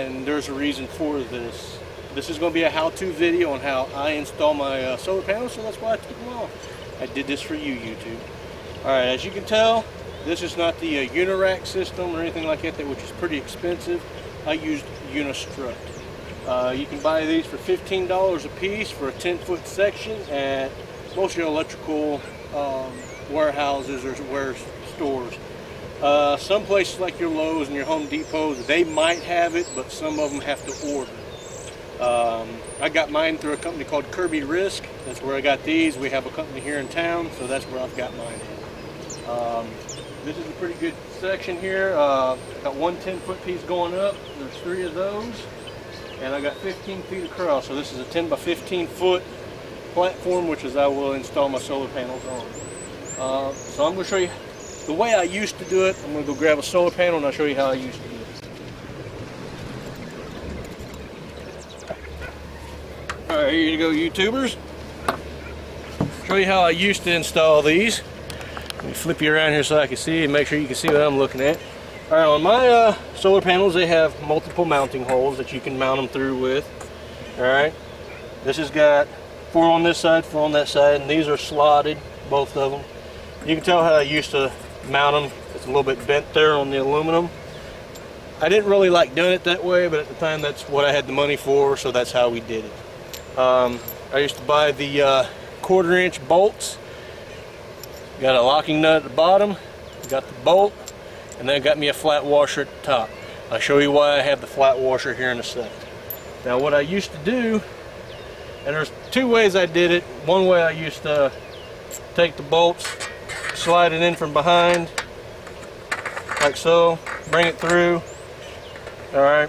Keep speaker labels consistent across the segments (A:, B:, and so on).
A: and there's a reason for this. This is going to be a how-to video on how I install my solar panels, so that's why I took them off. I did this for you, YouTube. Alright, as you can tell, this is not the Uni-rack system or anything like that, which is pretty expensive. I used Unistrut. You can buy these for $15 a piece for a 10-foot section at most of your electrical warehouses or stores. Some places like your Lowe's and your Home Depots, they might have it, but some of them have to order. I got mine through a company called Kirby Risk. That's where I got these. We have a company here in town, so that's where I've got mine at. This is a pretty good section here. Got one 10-foot piece going up. There's 3 of those. And I got 15 feet across. So this is a 10 by 15 foot platform, which is I will install my solar panels on. So I'm going to show you the way I used to do it. I'm going to go grab a solar panel and I'll show you how I used to do it. Alright, here you go, YouTubers. Show you how I used to install these. Let me flip you around here so I can see and make sure you can see what I'm looking at. Alright, on my solar panels, they have multiple mounting holes that you can mount them through with. Alright, this has got 4 on this side, 4 on that side, and these are slotted, both of them. You can tell how I used to mount them. It's a little bit bent there on the aluminum. I didn't really like doing it that way, but at the time that's what I had the money for, so that's how we did it. I used to buy the 1/4 inch bolts. Got a locking nut at the bottom, got the bolt, and then got me a flat washer at the top. I'll show you why I have the flat washer here in a second. Now what I used to do, and there's 2 ways I did it. One way I used to take the bolts, slide it in from behind, like so, bring it through, alright,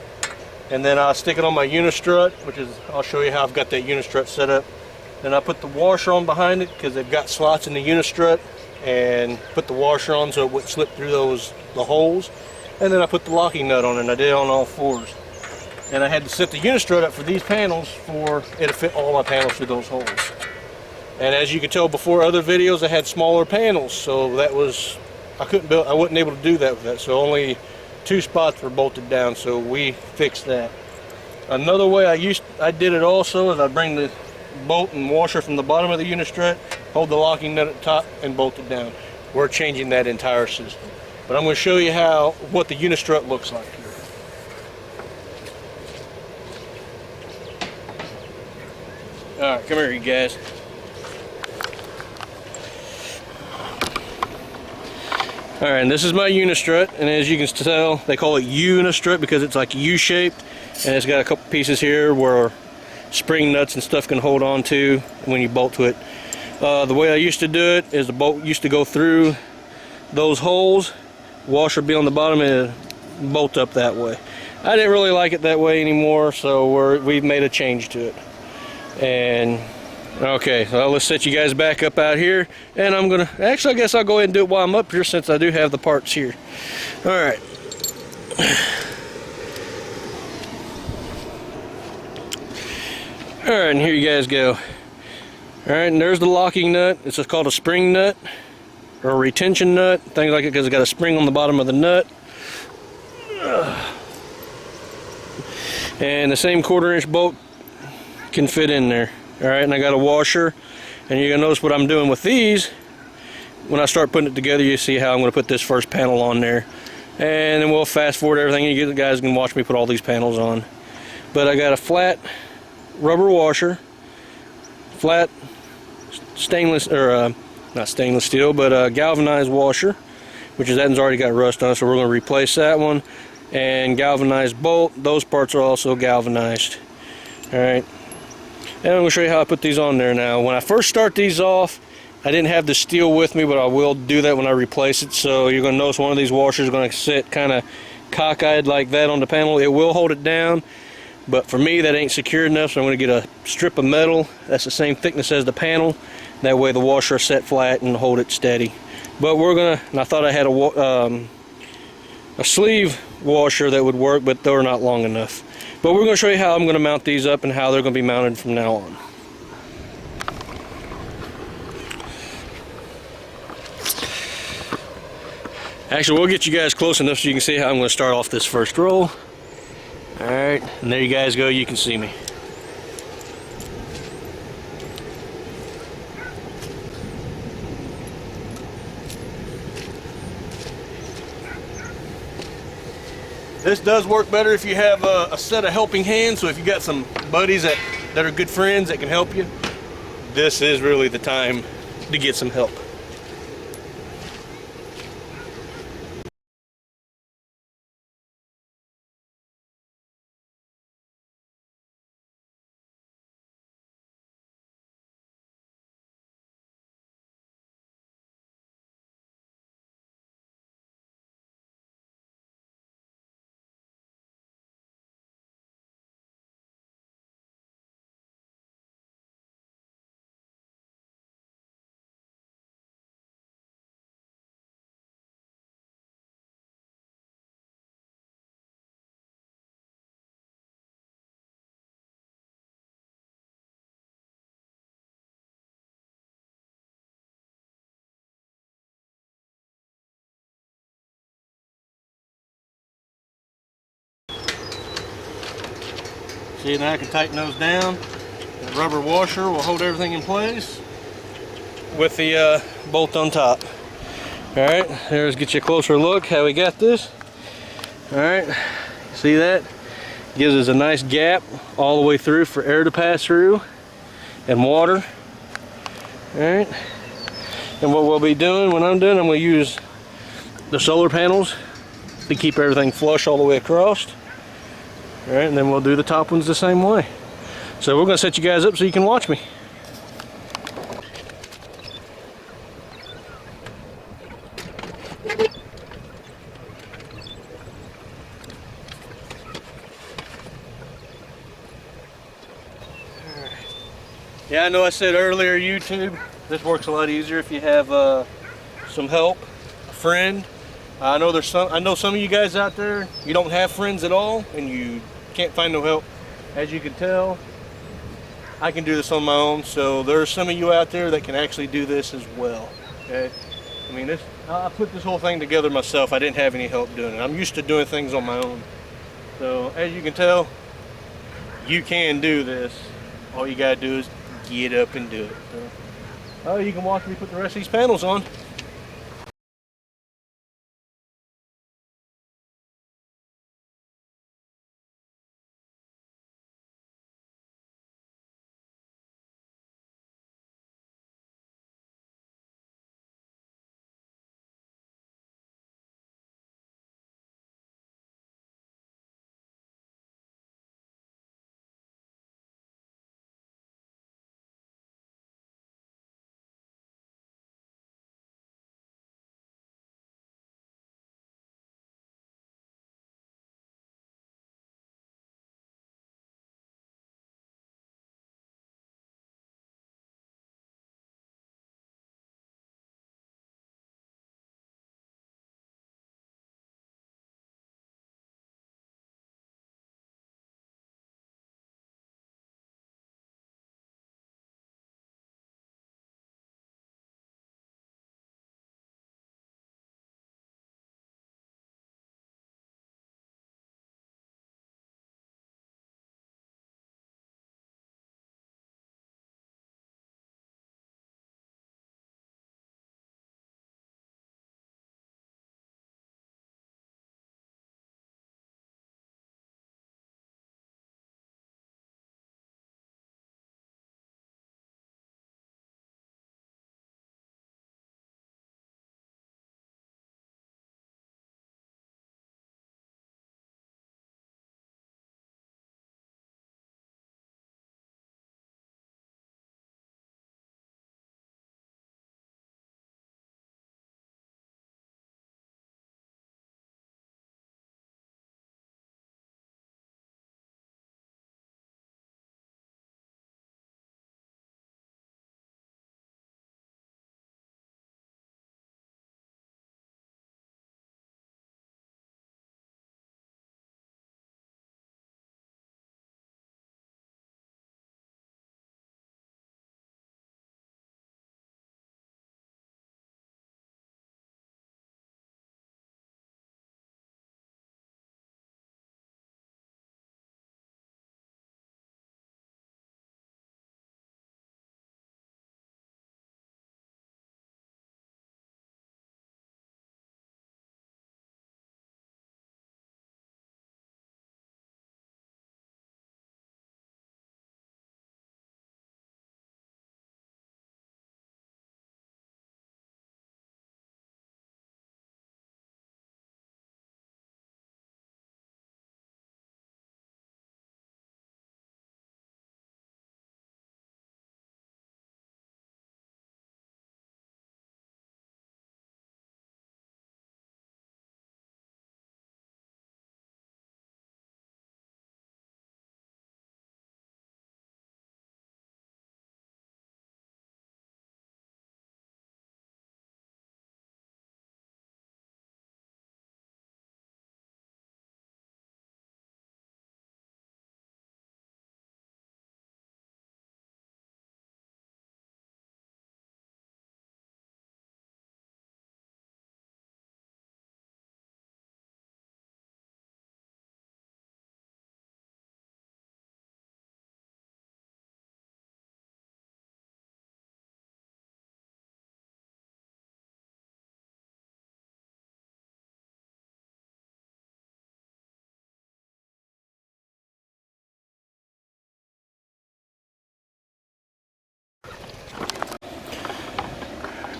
A: and then I'll stick it on my Unistrut, which is, I'll show you how I've got that Unistrut set up. Then I put the washer on behind it, because they've got slots in the Unistrut, and put the washer on so it wouldn't slip through the holes. And then I put the locking nut on it, and I did it on all 4s. And I had to set the Unistrut up for these panels for it to fit all my panels through those holes. And as you can tell before other videos, I had smaller panels, so that was, I wasn't able to do that with that. So only 2 spots were bolted down, so we fixed that. Another way I did it also is I bring the bolt and washer from the bottom of the Unistrut, hold the locking nut at the top, and bolt it down. We're changing that entire system. But I'm going to show you what the Unistrut looks like here. Alright, come here you guys. Alright, and this is my Unistrut, and as you can tell, they call it Unistrut because it's like U-shaped, and it's got a couple pieces here where spring nuts and stuff can hold on to when you bolt to it. The way I used to do it is the bolt used to go through those holes, washer be on the bottom, and bolt up that way. I didn't really like it that way anymore, so we've made a change to it. And okay, well, let's set you guys back up out here, and I'm gonna actually, I guess I'll go ahead and do it while I'm up here since I do have the parts here. All right. All right, and here you guys go. All right, and there's the locking nut. It's just called a spring nut or a retention nut, things like it, because it's got a spring on the bottom of the nut. And the same 1/4 inch bolt can fit in there. All right, and I got a washer, and you're gonna notice what I'm doing with these. When I start putting it together, you see how I'm gonna put this first panel on there, and then we'll fast forward everything, and you guys can watch me put all these panels on. But I got a flat rubber washer, flat stainless, or not stainless steel, but a galvanized washer, which is that one's already got rust on it, so we're going to replace that one. And galvanized bolt, those parts are also galvanized. Alright, and I'm going to show you how I put these on there now. When I first start these off, I didn't have the steel with me, but I will do that when I replace it. So you're going to notice one of these washers is going to sit kind of cockeyed like that on the panel. It will hold it down, but for me that ain't secure enough, so I'm going to get a strip of metal that's the same thickness as the panel. That way the washer is set flat and hold it steady. But we're going to, and I thought I had a sleeve washer that would work, but they're not long enough. But we're going to show you how I'm going to mount these up and how they're going to be mounted from now on. Actually, we'll get you guys close enough so you can see how I'm going to start off this first roll. Alright, and there you guys go, you can see me. This does work better if you have a set of helping hands, so if you got some buddies that are good friends that can help you, this is really the time to get some help. See, now I can tighten those down. The rubber washer will hold everything in place with the bolt on top. Alright, let's get you a closer look how we got this. Alright, see that? Gives us a nice gap all the way through for air to pass through and water. Alright, and what we'll be doing when I'm done, I'm going to use the solar panels to keep everything flush all the way across. Alright, and then we'll do the top ones the same way. So we're going to set you guys up so you can watch me. Yeah, I know I said earlier YouTube, this works a lot easier if you have some help, a friend. I know some of you guys out there, you don't have friends at all and you can't find no help. As you can tell, I can do this on my own, so there are some of you out there that can actually do this as well. Okay? I mean, I put this whole thing together myself. I didn't have any help doing it. I'm used to doing things on my own. So as you can tell, you can do this. All you gotta do is get up and do it. So, you can watch me put the rest of these panels on.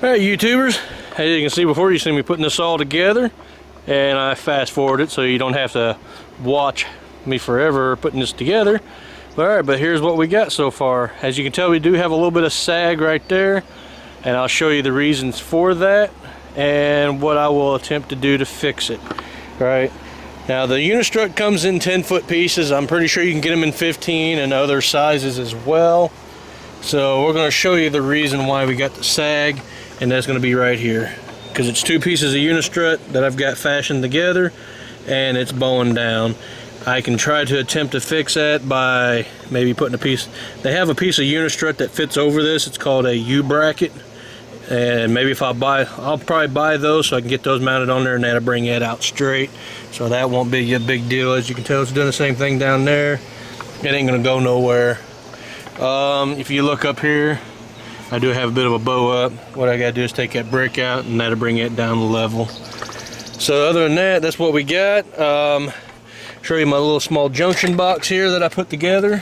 A: Alright, YouTubers, as you can see before, you see me putting this all together, and I fast forward it so you don't have to watch me forever putting this together. Alright, but here's what we got so far. As you can tell, we do have a little bit of sag right there, and I'll show you the reasons for that and what I will attempt to do to fix it. Right now, the Unistrut comes in 10-foot pieces. I'm pretty sure you can get them in 15 and other sizes as well. So we're going to show you the reason why we got the sag, and that's going to be right here, because it's 2 pieces of Unistrut that I've got fashioned together and it's bowing down. I can try to attempt to fix that by maybe putting a piece, they have a piece of Unistrut that fits over this. It's called a U-bracket, and maybe if I'll probably buy those so I can get those mounted on there, and that'll bring it out straight, so that won't be a big deal. As you can tell, it's doing the same thing down there. It ain't gonna go nowhere. If you look up here, I do have a bit of a bow up. What I gotta do is take that brick out, and that'll bring it down the level. So other than that, that's what we got. Show you my little small junction box here that I put together.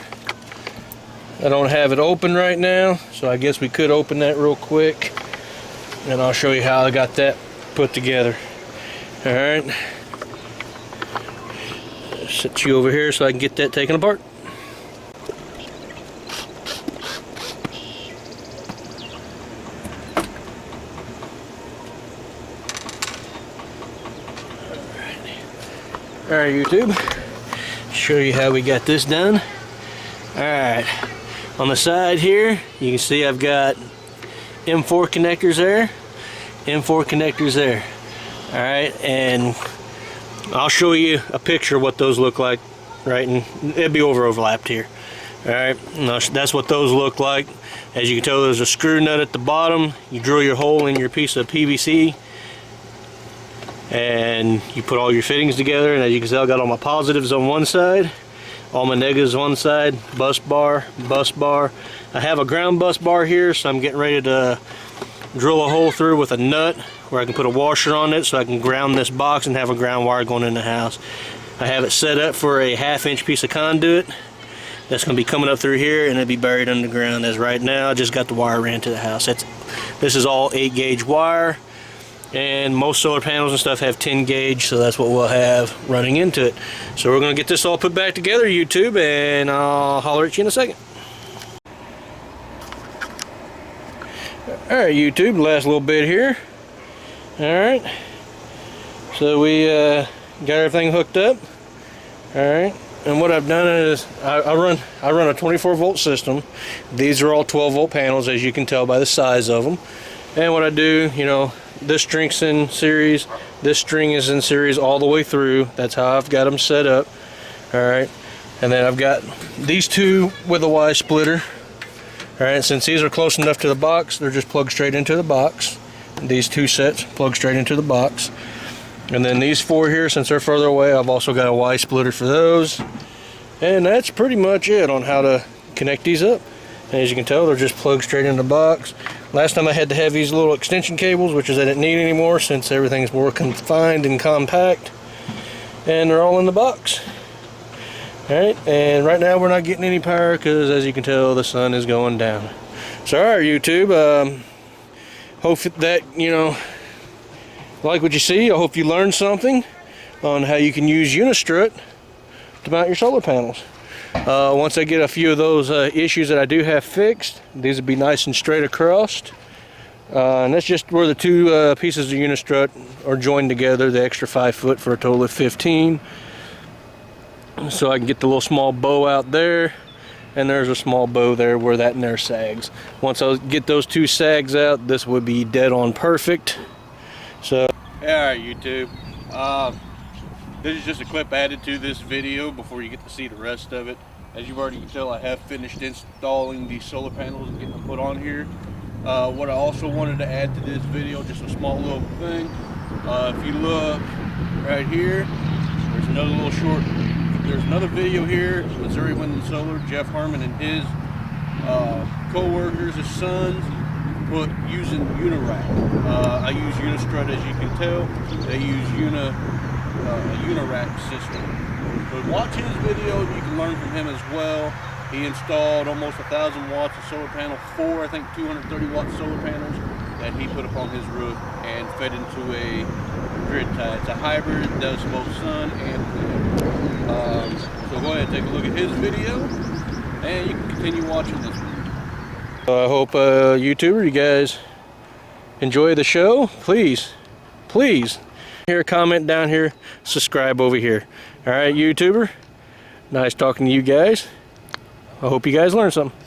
A: I don't have it open right now, so I guess we could open that real quick, and I'll show you how I got that put together. All right, set you over here so I can get that taken apart. Alright, YouTube, show you how we got this done. Alright, on the side here, you can see I've got M4 connectors there, M4 connectors there. Alright, and I'll show you a picture of what those look like, right, and it'll be overlapped here. Alright, that's what those look like. As you can tell, there's a screw nut at the bottom. You drill your hole in your piece of PVC, and you put all your fittings together, and as you can see, I got all my positives on one side, all my negatives on one side, bus bar. I have a ground bus bar here, so I'm getting ready to drill a hole through with a nut where I can put a washer on it so I can ground this box and have a ground wire going in the house. I have it set up for a 1/2-inch piece of conduit that's going to be coming up through here, and it'll be buried underground. As right now, I just got the wire ran to the house. This is all 8-gauge wire. And most solar panels and stuff have 10 gauge, so that's what we'll have running into it. So we're going to get this all put back together, YouTube, and I'll holler at you in a second. Alright, YouTube, last little bit here. Alright, so we got everything hooked up. Alright, and what I've done is I run a 24-volt system. These are all 12-volt panels, as you can tell by the size of them. And what I do, you know, this string's in series, this string is in series all the way through. That's how I've got them set up. Alright, and then I've got these 2 with a Y splitter. Alright, since these are close enough to the box, they're just plugged straight into the box. These 2 sets plug straight into the box. And then these 4 here, since they're further away, I've also got a Y splitter for those. And that's pretty much it on how to connect these up. And as you can tell, they're just plugged straight in the box. Last time I had to have these little extension cables, which is I didn't need anymore since everything's more confined and compact. And they're all in the box. Alright, and right now we're not getting any power because, as you can tell, the sun is going down. So alright, YouTube, hope that, you know, like what you see. I hope you learned something on how you can use Unistrut to mount your solar panels. Once I get a few of those issues that I do have fixed, these will be nice and straight across. And that's just where the 2 pieces of Unistrut are joined together, the extra 5 foot for a total of 15. So I can get the little small bow out there, and there's a small bow there where that and there sags. Once I get those 2 sags out, this would be dead on perfect. So, alright, YouTube. This is just a clip added to this video before you get to see the rest of it. As you've already can tell, I have finished installing these solar panels and getting them put on here. What I also wanted to add to this video, just a small little thing. If you look right here, there's another video here, Missouri Wind and Solar, Jeff Harmon and his co-workers, his sons, using Uni-rack. I use Unistrut, as you can tell. They use Uni-rack system. So watch his video, you can learn from him as well. He installed almost 1,000 watts of solar panel, 4, I think 230 watt solar panels
B: that he put up on his roof and fed into a grid tie. It's a hybrid, does both sun and wind. So go ahead and take a look at his video, and you can continue watching this one.
A: I hope YouTuber, you guys enjoy the show. Please here, comment down here, subscribe over here. All right, YouTuber, nice talking to you guys. I hope you guys learned something.